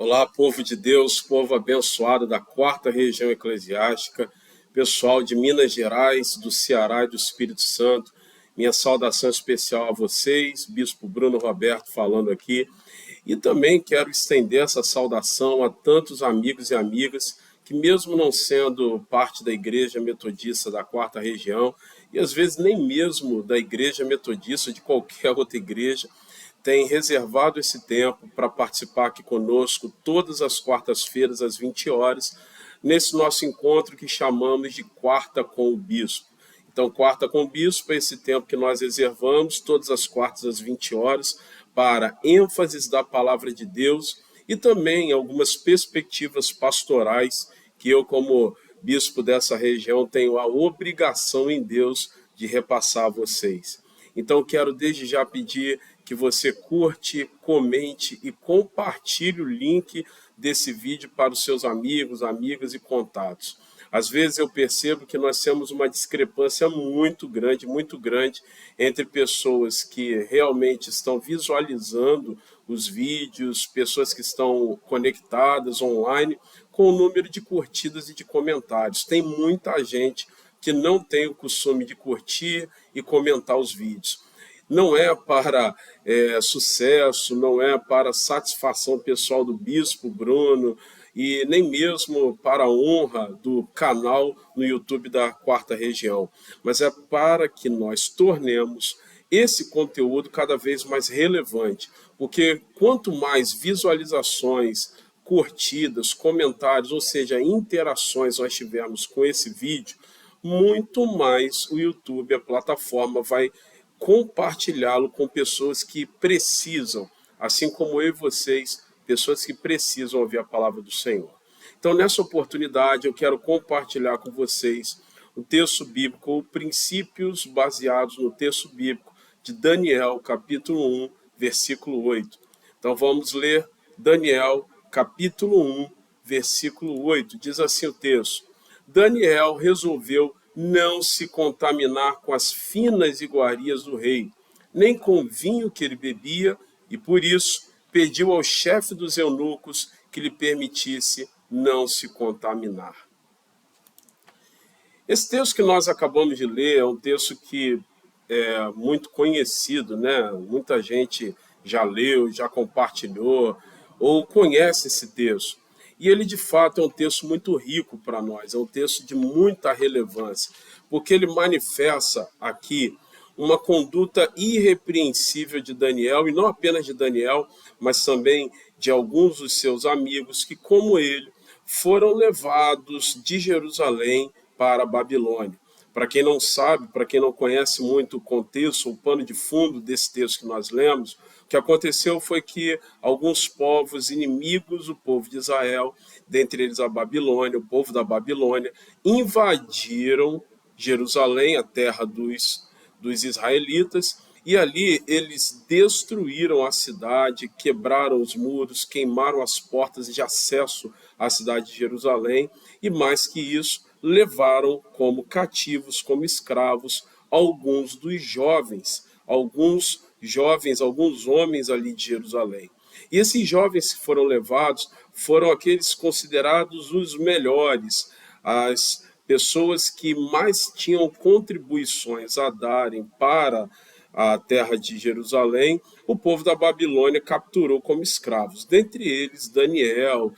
Olá, povo de Deus, povo abençoado da quarta região eclesiástica, pessoal de Minas Gerais, do Ceará e do Espírito Santo. Minha saudação especial a vocês, Bispo Bruno Roberto falando aqui. E também quero estender essa saudação a tantos amigos e amigas que, mesmo não sendo parte da Igreja Metodista da quarta região, e às vezes nem mesmo da Igreja Metodista, de qualquer outra igreja, tem reservado esse tempo para participar aqui conosco todas as quartas-feiras às 20 horas, nesse nosso encontro que chamamos de Quarta com o Bispo. Então, Quarta com o Bispo é esse tempo que nós reservamos todas as quartas às 20 horas para ênfases da palavra de Deus e também algumas perspectivas pastorais que eu, como bispo dessa região, tenho a obrigação em Deus de repassar a vocês. Então, quero desde já pedir que você curte, comente e compartilhe o link desse vídeo para os seus amigos, amigas e contatos. Às vezes eu percebo que nós temos uma discrepância muito grande entre pessoas que realmente estão visualizando os vídeos, pessoas que estão conectadas online, com o número de curtidas e de comentários. Tem muita gente que não tem o costume de curtir e comentar os vídeos. Não é para sucesso, não é para satisfação pessoal do Bispo Bruno e nem mesmo para a honra do canal no YouTube da Quarta Região, mas é para que nós tornemos esse conteúdo cada vez mais relevante, porque quanto mais visualizações, curtidas, comentários, ou seja, interações nós tivermos com esse vídeo, muito mais o YouTube, a plataforma, vai compartilhá-lo com pessoas que precisam, assim como eu e vocês, pessoas que precisam ouvir a palavra do Senhor. Então, nessa oportunidade, eu quero compartilhar com vocês o texto bíblico, princípios baseados no texto bíblico de Daniel, capítulo 1, versículo 8. Então, vamos ler Daniel, capítulo 1, versículo 8. Diz assim o texto: Daniel resolveu não se contaminar com as finas iguarias do rei, nem com o vinho que ele bebia, e por isso pediu ao chefe dos eunucos que lhe permitisse não se contaminar. Esse texto que nós acabamos de ler é um texto que é muito conhecido, né? Muita gente já leu, já compartilhou, ou conhece esse texto. E ele, de fato, é um texto muito rico para nós, é um texto de muita relevância, porque ele manifesta aqui uma conduta irrepreensível de Daniel, e não apenas de Daniel, mas também de alguns dos seus amigos que, como ele, foram levados de Jerusalém para a Babilônia. Para quem não sabe, para quem não conhece muito o contexto, o pano de fundo desse texto que nós lemos, o que aconteceu foi que alguns povos inimigos do povo de Israel, dentre eles a Babilônia, o povo da Babilônia, invadiram Jerusalém, a terra dos israelitas, e ali eles destruíram a cidade, quebraram os muros, queimaram as portas de acesso à cidade de Jerusalém, e mais que isso, levaram como cativos, como escravos, alguns dos jovens, alguns homens ali de Jerusalém. E esses jovens que foram levados foram aqueles considerados os melhores, as pessoas que mais tinham contribuições a darem para a terra de Jerusalém. O povo da Babilônia capturou como escravos, dentre eles Daniel,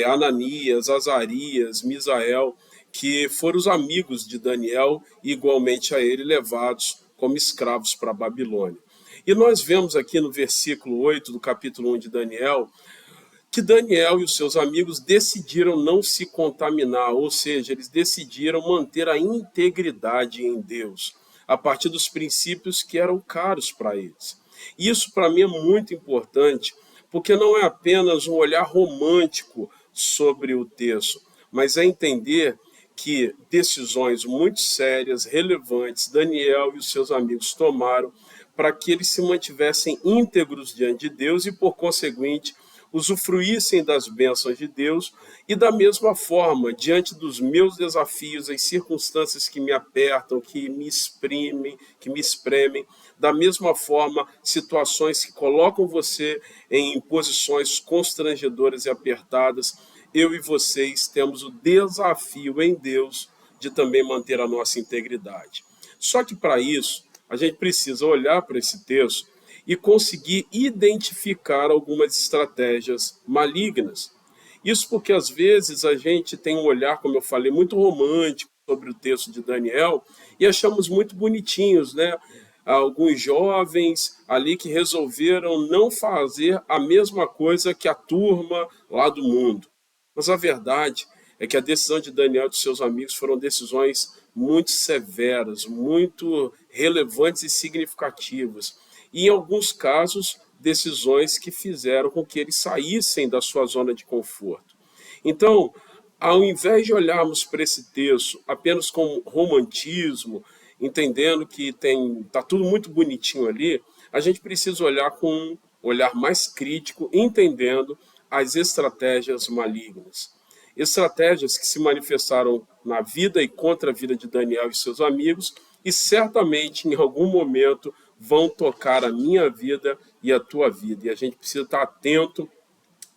Ananias, Azarias, Misael, que foram os amigos de Daniel, e igualmente a ele levados como escravos para a Babilônia. E nós vemos aqui no versículo 8 do capítulo 1 de Daniel, que Daniel e os seus amigos decidiram não se contaminar, ou seja, eles decidiram manter a integridade em Deus, a partir dos princípios que eram caros para eles. Isso para mim é muito importante, porque não é apenas um olhar romântico sobre o texto, mas é entender que decisões muito sérias, relevantes, Daniel e os seus amigos tomaram para que eles se mantivessem íntegros diante de Deus e, por conseguinte, usufruíssem das bênçãos de Deus e, da mesma forma, diante dos meus desafios, as circunstâncias que me apertam, que me espremem, da mesma forma, situações que colocam você em posições constrangedoras e apertadas, eu e vocês temos o desafio em Deus de também manter a nossa integridade. Só que para isso, a gente precisa olhar para esse texto e conseguir identificar algumas estratégias malignas. Isso porque às vezes a gente tem um olhar, como eu falei, muito romântico sobre o texto de Daniel e achamos muito bonitinhos, né? Alguns jovens ali que resolveram não fazer a mesma coisa que a turma lá do mundo. Mas a verdade é que a decisão de Daniel e de seus amigos foram decisões muito severas, muito relevantes e significativas. E, em alguns casos, decisões que fizeram com que eles saíssem da sua zona de conforto. Então, ao invés de olharmos para esse texto apenas com romantismo, entendendo que está tudo muito bonitinho ali, a gente precisa olhar com um olhar mais crítico, entendendo as estratégias malignas. Estratégias que se manifestaram na vida e contra a vida de Daniel e seus amigos e certamente em algum momento vão tocar a minha vida e a tua vida. E a gente precisa estar atento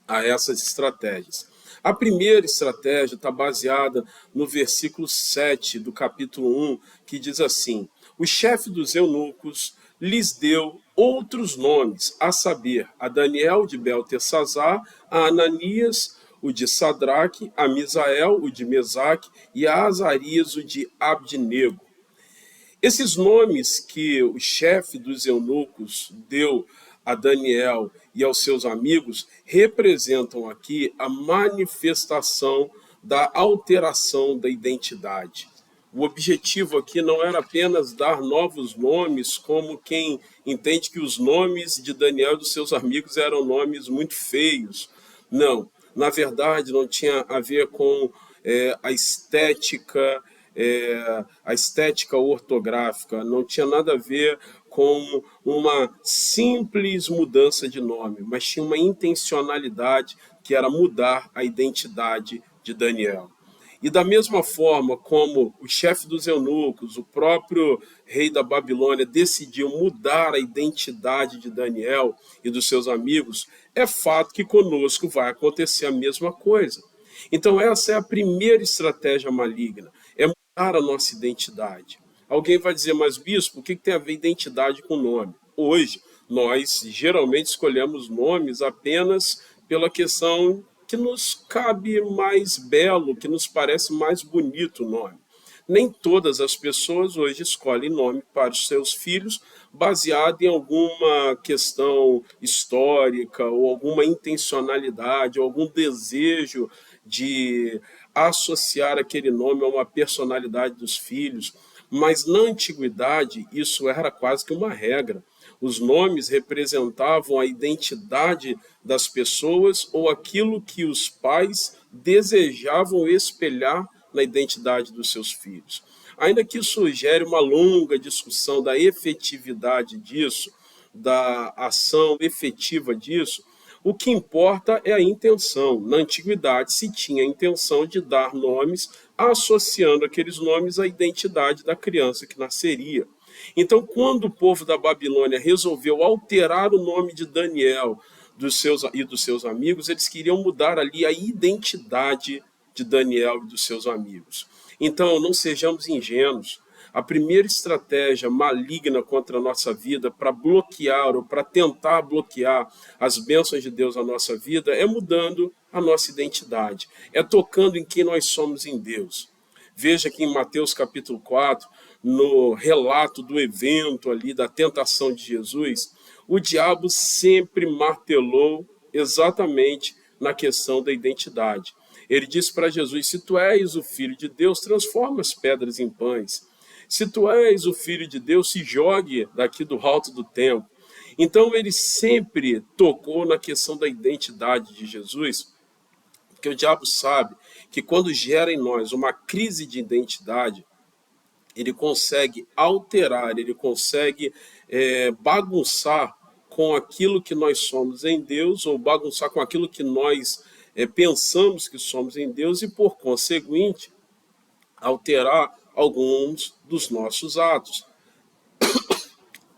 a essas estratégias. A primeira estratégia está baseada no versículo 7 do capítulo 1, que diz assim: o chefe dos eunucos lhes deu outros nomes, a saber, a Daniel de Beltesazar, a Ananias, o de Sadraque, a Misael, o de Mesaque, e a Azarias, o de Abdinego. Esses nomes que o chefe dos eunucos deu a Daniel e aos seus amigos representam aqui a manifestação da alteração da identidade. O objetivo aqui não era apenas dar novos nomes, como quem entende que os nomes de Daniel e dos seus amigos eram nomes muito feios. Não, na verdade não tinha a ver com a estética ortográfica, não tinha nada a ver com uma simples mudança de nome, mas tinha uma intencionalidade que era mudar a identidade de Daniel. E da mesma forma como o chefe dos eunucos, o próprio rei da Babilônia, decidiu mudar a identidade de Daniel e dos seus amigos, é fato que conosco vai acontecer a mesma coisa. Então essa é a primeira estratégia maligna, é mudar a nossa identidade. Alguém vai dizer, mas bispo, o que tem a ver identidade com nome? Hoje, nós geralmente escolhemos nomes apenas pela questão que nos cabe mais belo, que nos parece mais bonito o nome. Nem todas as pessoas hoje escolhem nome para os seus filhos baseado em alguma questão histórica ou alguma intencionalidade, ou algum desejo de associar aquele nome a uma personalidade dos filhos. Mas na antiguidade isso era quase que uma regra. Os nomes representavam a identidade das pessoas ou aquilo que os pais desejavam espelhar na identidade dos seus filhos. Ainda que isso gere uma longa discussão da efetividade disso, da ação efetiva disso, o que importa é a intenção. Na antiguidade se tinha a intenção de dar nomes, associando aqueles nomes à identidade da criança que nasceria. Então, quando o povo da Babilônia resolveu alterar o nome de Daniel dos seus amigos, eles queriam mudar ali a identidade de Daniel e dos seus amigos. Então, não sejamos ingênuos. A primeira estratégia maligna contra a nossa vida para bloquear ou para tentar bloquear as bênçãos de Deus na nossa vida é mudando a nossa identidade, é tocando em quem nós somos em Deus. Veja que em Mateus capítulo 4, no relato do evento ali da tentação de Jesus, o diabo sempre martelou exatamente na questão da identidade. Ele disse para Jesus, se tu és o Filho de Deus, transforma as pedras em pães. Se tu és o Filho de Deus, se jogue daqui do alto do templo. Então ele sempre tocou na questão da identidade de Jesus, porque o diabo sabe que quando gera em nós uma crise de identidade, ele consegue alterar, ele consegue bagunçar com aquilo que nós somos em Deus, ou bagunçar com aquilo que nós pensamos que somos em Deus, e, por conseguinte, alterar alguns dos nossos atos.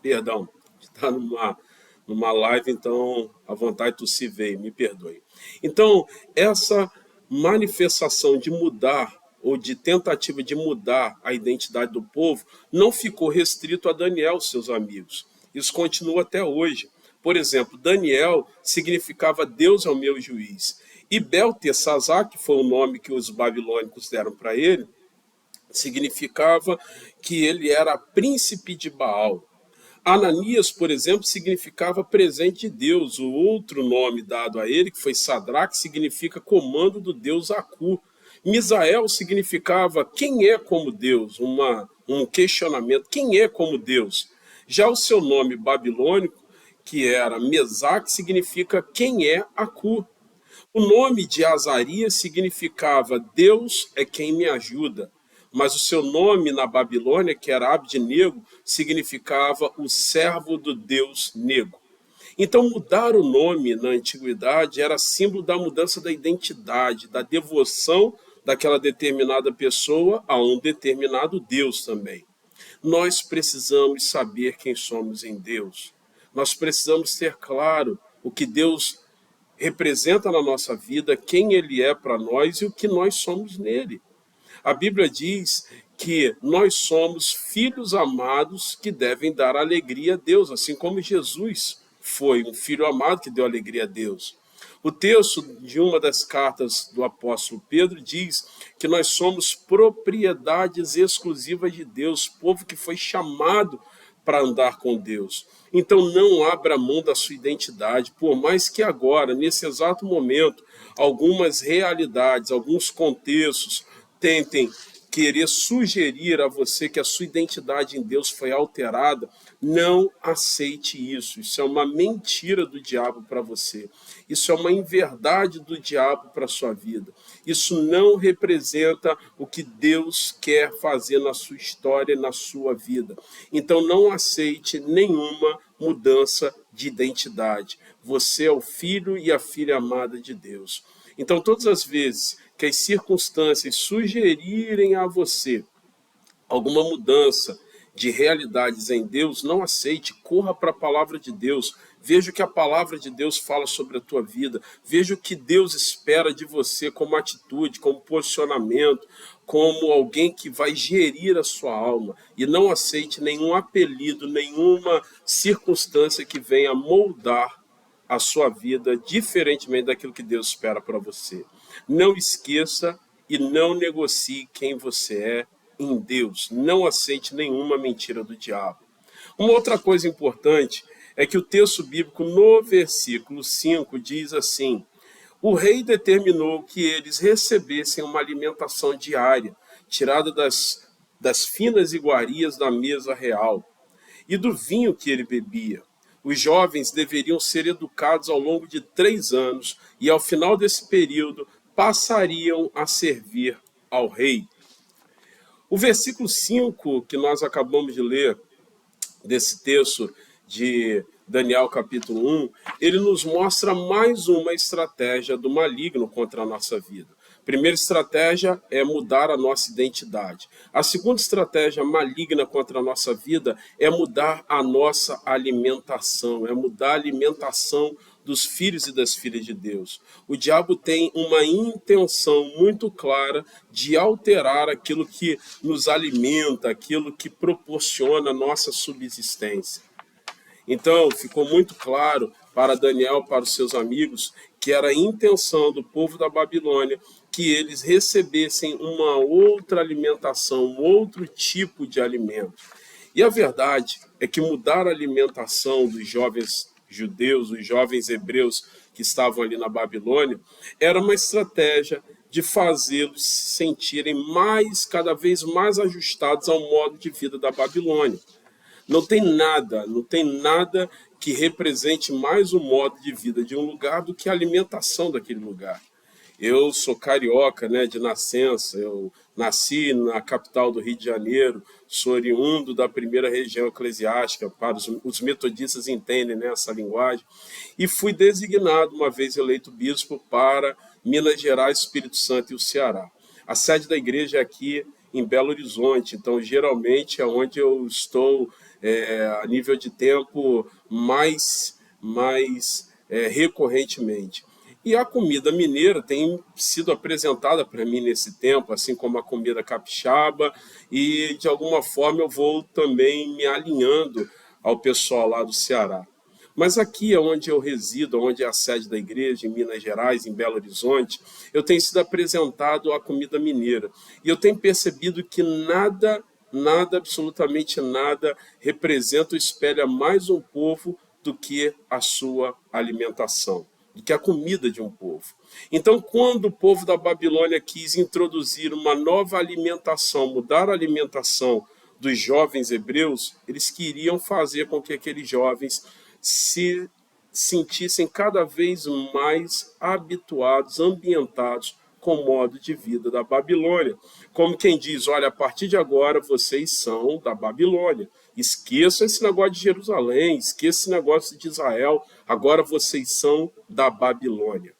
Perdão, está numa live, então a vontade de tossir veio, me perdoe. Então, essa manifestação de mudar, ou de tentativa de mudar a identidade do povo, não ficou restrito a Daniel, seus amigos. Isso continua até hoje. Por exemplo, Daniel significava Deus é o meu juiz. E Beltesazar, que foi o nome que os babilônicos deram para ele, significava que ele era príncipe de Baal. Ananias, por exemplo, significava presente de Deus. O outro nome dado a ele, que foi Sadraque, significa comando do deus Acu. Misael significava quem é como Deus, um questionamento, quem é como Deus. Já o seu nome babilônico, que era Mesaque, significa quem é Acu. O nome de Azarias significava Deus é quem me ajuda. Mas o seu nome na Babilônia, que era Abdinego, significava o servo do Deus Nego. Então, mudar o nome na antiguidade era símbolo da mudança da identidade, da devoção daquela determinada pessoa a um determinado Deus também. Nós precisamos saber quem somos em Deus. Nós precisamos ter claro o que Deus representa na nossa vida, quem Ele é para nós e o que nós somos nele. A Bíblia diz que nós somos filhos amados que devem dar alegria a Deus, assim como Jesus foi um filho amado que deu alegria a Deus. O texto de uma das cartas do apóstolo Pedro diz que nós somos propriedades exclusivas de Deus, povo que foi chamado para andar com Deus. Então não abra mão da sua identidade, por mais que agora, nesse exato momento, algumas realidades, alguns contextos tentem querer sugerir a você que a sua identidade em Deus foi alterada, não aceite isso. Isso é uma mentira do diabo para você. Isso é uma inverdade do diabo para a sua vida. Isso não representa o que Deus quer fazer na sua história e na sua vida. Então não aceite nenhuma mudança de identidade. Você é o filho e a filha amada de Deus. Então todas as vezes que as circunstâncias sugerirem a você alguma mudança de realidades em Deus, não aceite, corra para a palavra de Deus, veja o que a palavra de Deus fala sobre a tua vida, veja o que Deus espera de você como atitude, como posicionamento, como alguém que vai gerir a sua alma, e não aceite nenhum apelido, nenhuma circunstância que venha moldar a sua vida diferentemente daquilo que Deus espera para você. Não esqueça e não negocie quem você é em Deus. Não aceite nenhuma mentira do diabo. Uma outra coisa importante é que o texto bíblico no versículo 5 diz assim: o rei determinou que eles recebessem uma alimentação diária, tirada das finas iguarias da mesa real, e do vinho que ele bebia. Os jovens deveriam ser educados ao longo de 3 anos e, ao final desse período, passariam a servir ao rei. O versículo 5 que nós acabamos de ler, desse texto de Daniel capítulo 1, ele nos mostra mais uma estratégia do maligno contra a nossa vida. A primeira estratégia é mudar a nossa identidade. A segunda estratégia maligna contra a nossa vida é mudar a nossa alimentação, é mudar a alimentação dos filhos e das filhas de Deus. O diabo tem uma intenção muito clara de alterar aquilo que nos alimenta, aquilo que proporciona a nossa subsistência. Então, ficou muito claro para Daniel, para os seus amigos, que era a intenção do povo da Babilônia que eles recebessem uma outra alimentação, um outro tipo de alimento. E a verdade é que mudar a alimentação dos jovens judeus, os jovens hebreus que estavam ali na Babilônia, era uma estratégia de fazê-los se sentirem cada vez mais ajustados ao modo de vida da Babilônia. Não tem nada que represente mais o modo de vida de um lugar do que a alimentação daquele lugar. Eu sou carioca, né, de nascença. Eu nasci na capital do Rio de Janeiro, sou oriundo da primeira região eclesiástica, para os metodistas entendem, né, essa linguagem, e fui designado, uma vez eleito bispo, para Minas Gerais, Espírito Santo e o Ceará. A sede da igreja é aqui em Belo Horizonte, então geralmente é onde eu estou a nível de tempo mais recorrentemente. E a comida mineira tem sido apresentada para mim nesse tempo, assim como a comida capixaba, e de alguma forma eu vou também me alinhando ao pessoal lá do Ceará. Mas aqui é onde eu resido, onde é a sede da igreja, em Minas Gerais, em Belo Horizonte, eu tenho sido apresentado à comida mineira. E eu tenho percebido que nada, absolutamente nada, representa ou espelha mais um povo do que a sua alimentação, do que a comida de um povo. Então, quando o povo da Babilônia quis introduzir uma nova alimentação, mudar a alimentação dos jovens hebreus, eles queriam fazer com que aqueles jovens se sentissem cada vez mais habituados, ambientados com o modo de vida da Babilônia. Como quem diz, olha, a partir de agora vocês são da Babilônia. Esqueçam esse negócio de Jerusalém, esqueçam esse negócio de Israel, agora vocês são da Babilônia.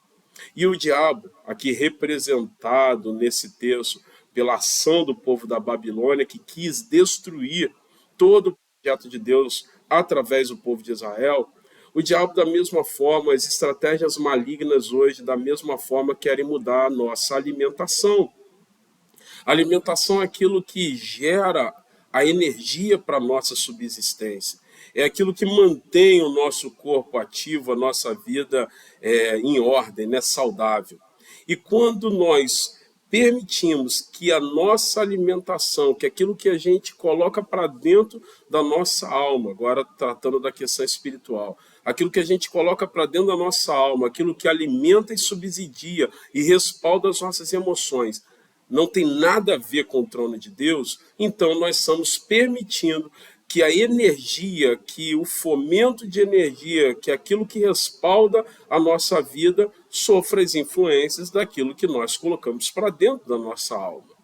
E o diabo, aqui representado nesse texto pela ação do povo da Babilônia, que quis destruir todo o projeto de Deus através do povo de Israel, o diabo, da mesma forma, as estratégias malignas hoje, da mesma forma, querem mudar a nossa alimentação. A alimentação é aquilo que gera a energia para a nossa subsistência. É aquilo que mantém o nosso corpo ativo, a nossa vida em ordem, né, saudável. E quando nós permitimos que a nossa alimentação, que aquilo que a gente coloca para dentro da nossa alma, agora tratando da questão espiritual, aquilo que a gente coloca para dentro da nossa alma, aquilo que alimenta e subsidia e respalda as nossas emoções, não tem nada a ver com o trono de Deus, então nós estamos permitindo que a energia, que o fomento de energia, que aquilo que respalda a nossa vida, sofra as influências daquilo que nós colocamos para dentro da nossa alma.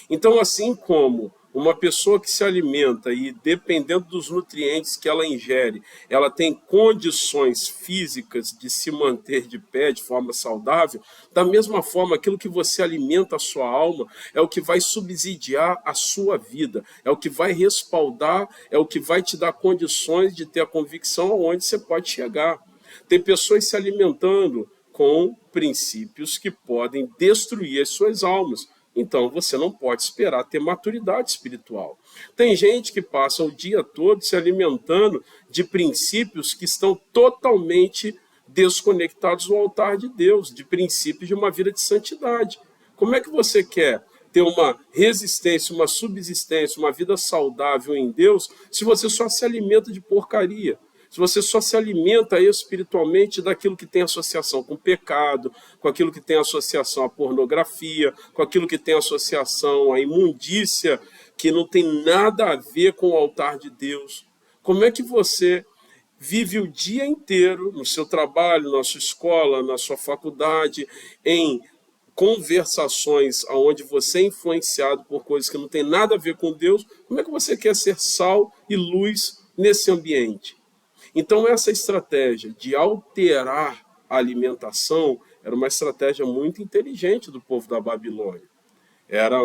Então, assim como uma pessoa que se alimenta e, dependendo dos nutrientes que ela ingere, ela tem condições físicas de se manter de pé de forma saudável, da mesma forma, aquilo que você alimenta a sua alma é o que vai subsidiar a sua vida, é o que vai respaldar, é o que vai te dar condições de ter a convicção aonde você pode chegar. Tem pessoas se alimentando com princípios que podem destruir as suas almas. Então, você não pode esperar ter maturidade espiritual. Tem gente que passa o dia todo se alimentando de princípios que estão totalmente desconectados do altar de Deus, de princípios de uma vida de santidade. Como é que você quer ter uma resistência, uma subsistência, uma vida saudável em Deus, se você só se alimenta de porcaria? Se você só se alimenta espiritualmente daquilo que tem associação com o pecado, com aquilo que tem associação à pornografia, com aquilo que tem associação à imundícia, que não tem nada a ver com o altar de Deus, como é que você vive o dia inteiro no seu trabalho, na sua escola, na sua faculdade, em conversações onde você é influenciado por coisas que não tem nada a ver com Deus? Como é que você quer ser sal e luz nesse ambiente? Então, essa estratégia de alterar a alimentação era uma estratégia muito inteligente do povo da Babilônia. Era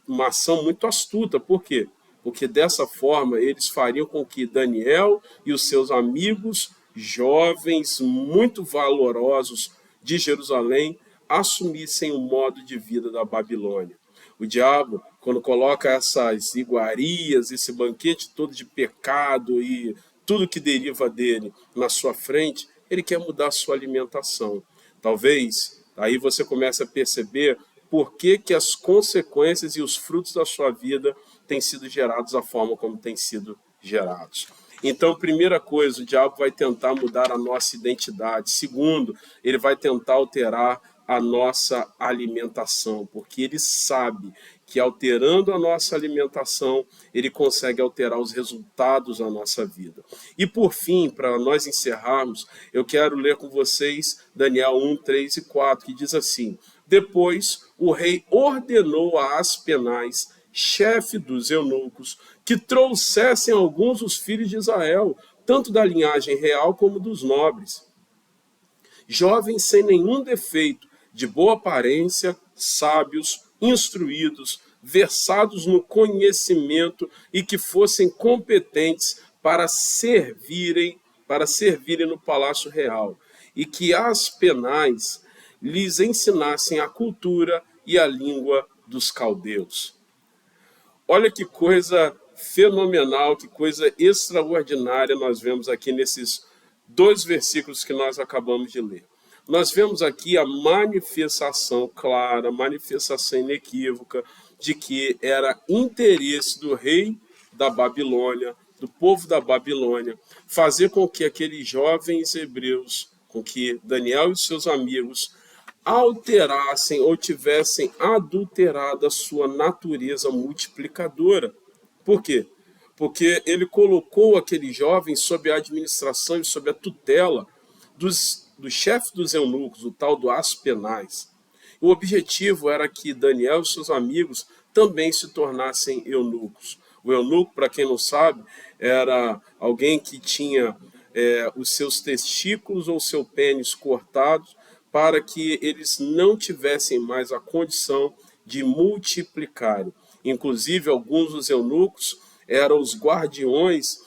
uma ação muito astuta. Por quê? Porque dessa forma eles fariam com que Daniel e os seus amigos, jovens, muito valorosos de Jerusalém, assumissem o modo de vida da Babilônia. O diabo, quando coloca essas iguarias, esse banquete todo de pecado e tudo que deriva dele na sua frente, ele quer mudar a sua alimentação. Talvez aí você comece a perceber por que as consequências e os frutos da sua vida têm sido gerados da forma como têm sido gerados. Então, primeira coisa, o diabo vai tentar mudar a nossa identidade. Segundo, ele vai tentar alterar a nossa alimentação, porque ele sabe que alterando a nossa alimentação, ele consegue alterar os resultados da nossa vida. E por fim, para nós encerrarmos, eu quero ler com vocês Daniel 1, 3 e 4, que diz assim: depois o rei ordenou a Aspenaz, chefe dos eunucos, que trouxessem alguns dos filhos de Israel, tanto da linhagem real como dos nobres, jovens sem nenhum defeito, de boa aparência, sábios, instruídos, versados no conhecimento e que fossem competentes para servirem no palácio real, e que as penais lhes ensinassem a cultura e a língua dos caldeus. Olha que coisa fenomenal, que coisa extraordinária nós vemos aqui nesses 2 versículos que nós acabamos de ler. Nós vemos aqui a manifestação clara, manifestação inequívoca de que era interesse do rei da Babilônia, do povo da Babilônia, fazer com que aqueles jovens hebreus, com que Daniel e seus amigos alterassem ou tivessem adulterado a sua natureza multiplicadora. Por quê? Porque ele colocou aqueles jovens sob a administração e sob a tutela do chefe dos eunucos, o tal do Aspenaz. O objetivo era que Daniel e seus amigos também se tornassem eunucos. O eunuco, para quem não sabe, era alguém que tinha os seus testículos ou seu pênis cortados para que eles não tivessem mais a condição de multiplicarem. Inclusive, alguns dos eunucos eram os guardiões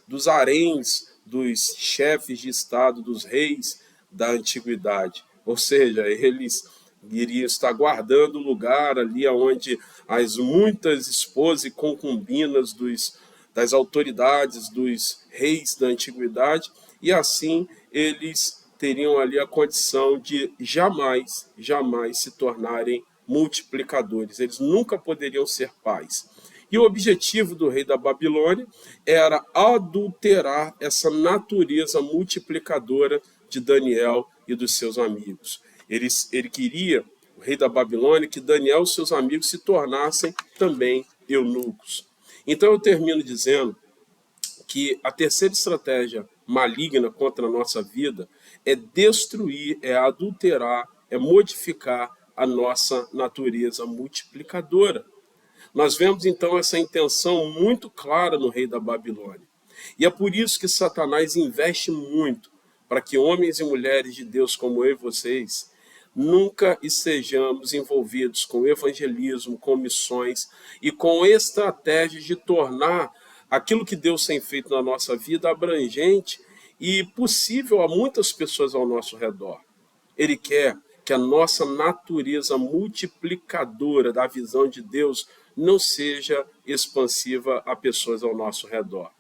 dos haréns, dos chefes de estado, dos reis da antiguidade. Ou seja, eles iriam estar guardando o lugar ali onde as muitas esposas e concubinas das autoridades, dos reis da antiguidade, e assim eles teriam ali a condição de jamais se tornarem multiplicadores. Eles nunca poderiam ser pais. E o objetivo do rei da Babilônia era adulterar essa natureza multiplicadora de Daniel e dos seus amigos. Ele queria, o rei da Babilônia, que Daniel e seus amigos se tornassem também eunucos. Então eu termino dizendo que a terceira estratégia maligna contra a nossa vida é destruir, é adulterar, é modificar a nossa natureza multiplicadora. Nós vemos então essa intenção muito clara no rei da Babilônia. E é por isso que Satanás investe muito para que homens e mulheres de Deus como eu e vocês nunca estejamos envolvidos com evangelismo, com missões e com estratégias de tornar aquilo que Deus tem feito na nossa vida abrangente e possível a muitas pessoas ao nosso redor. Ele quer que a nossa natureza multiplicadora da visão de Deus não seja expansiva a pessoas ao nosso redor.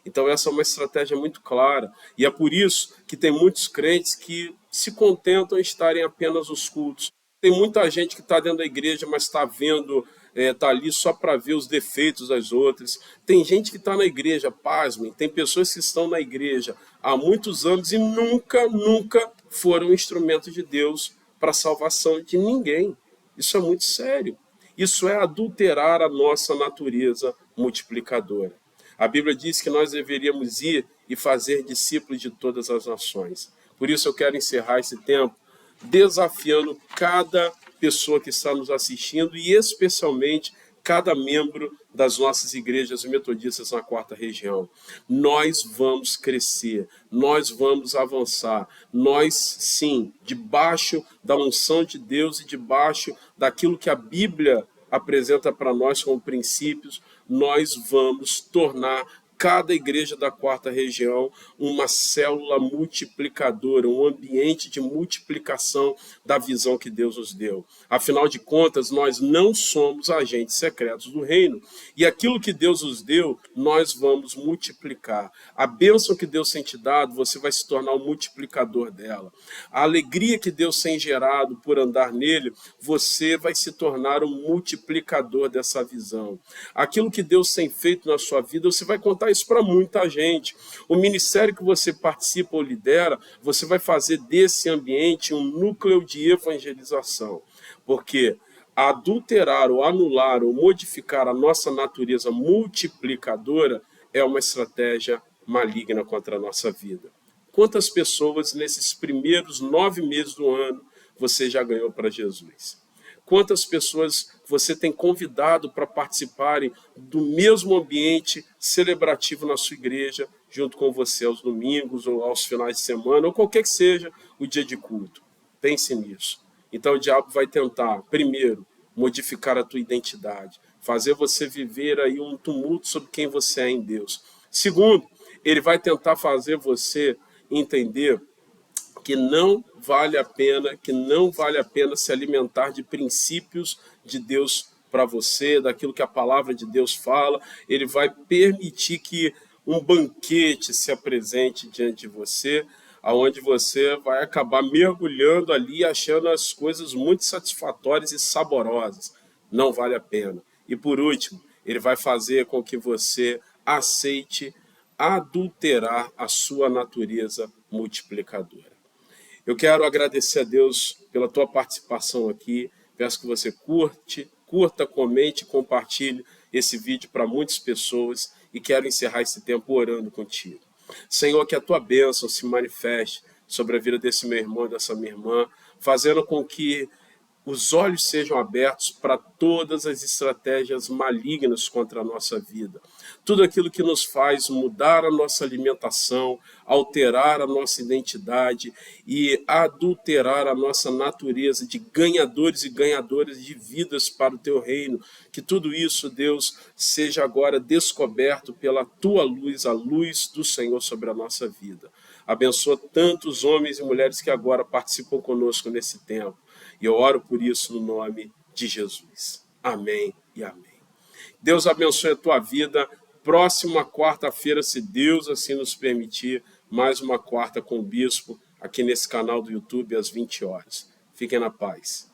Então essa é uma estratégia muito clara, e é por isso que tem muitos crentes que se contentam em estarem apenas nos cultos. Tem muita gente que está dentro da igreja, mas está vendo, está ali só para ver os defeitos das outras. Tem gente que está na igreja, pasmem, tem pessoas que estão na igreja há muitos anos e nunca foram instrumentos de Deus para a salvação de ninguém. Isso é muito sério. Isso é adulterar a nossa natureza multiplicadora. A Bíblia diz que nós deveríamos ir e fazer discípulos de todas as nações. Por isso eu quero encerrar esse tempo desafiando cada pessoa que está nos assistindo e especialmente cada membro das nossas igrejas metodistas na 4ª região. Nós vamos crescer, nós vamos avançar, nós sim, debaixo da unção de Deus e debaixo daquilo que a Bíblia apresenta para nós como princípios, nós vamos tornar cada igreja da 4ª região uma célula multiplicadora, um ambiente de multiplicação da visão que Deus nos deu. Afinal de contas, nós não somos agentes secretos do reino. E aquilo que Deus nos deu, nós vamos multiplicar. A bênção que Deus tem te dado, você vai se tornar um multiplicador dela. A alegria que Deus tem gerado por andar nele, você vai se tornar um multiplicador dessa visão. Aquilo que Deus tem feito na sua vida, você vai contar isso para muita gente. O ministério que você participa ou lidera, você vai fazer desse ambiente um núcleo de evangelização. Porque adulterar ou anular ou modificar a nossa natureza multiplicadora é uma estratégia maligna contra a nossa vida. Quantas pessoas nesses primeiros 9 meses do ano você já ganhou para Jesus? Quantas pessoas você tem convidado para participarem do mesmo ambiente celebrativo na sua igreja, junto com você aos domingos ou aos finais de semana, ou qualquer que seja o dia de culto? Pense nisso. Então o diabo vai tentar, primeiro, modificar a tua identidade, fazer você viver aí um tumulto sobre quem você é em Deus. Segundo, ele vai tentar fazer você entender que não vale a pena se alimentar de princípios de Deus para você, daquilo que a palavra de Deus fala. Ele vai permitir que um banquete se apresente diante de você, aonde você vai acabar mergulhando ali, achando as coisas muito satisfatórias e saborosas. Não vale a pena. E por último, ele vai fazer com que você aceite adulterar a sua natureza multiplicadora. Eu quero agradecer a Deus pela tua participação aqui. Peço que você curta, comente, compartilhe esse vídeo para muitas pessoas e quero encerrar esse tempo orando contigo. Senhor, que a tua bênção se manifeste sobre a vida desse meu irmão e dessa minha irmã, fazendo com que os olhos sejam abertos para todas as estratégias malignas contra a nossa vida. Tudo aquilo que nos faz mudar a nossa alimentação, alterar a nossa identidade e adulterar a nossa natureza de ganhadores e ganhadoras de vidas para o teu reino. Que tudo isso, Deus, seja agora descoberto pela tua luz, a luz do Senhor sobre a nossa vida. Abençoa tantos homens e mulheres que agora participam conosco nesse tempo. E eu oro por isso no nome de Jesus. Amém e amém. Deus abençoe a tua vida. Próxima quarta-feira, se Deus assim nos permitir, mais uma quarta com o Bispo, aqui nesse canal do YouTube, às 20 horas. Fiquem na paz.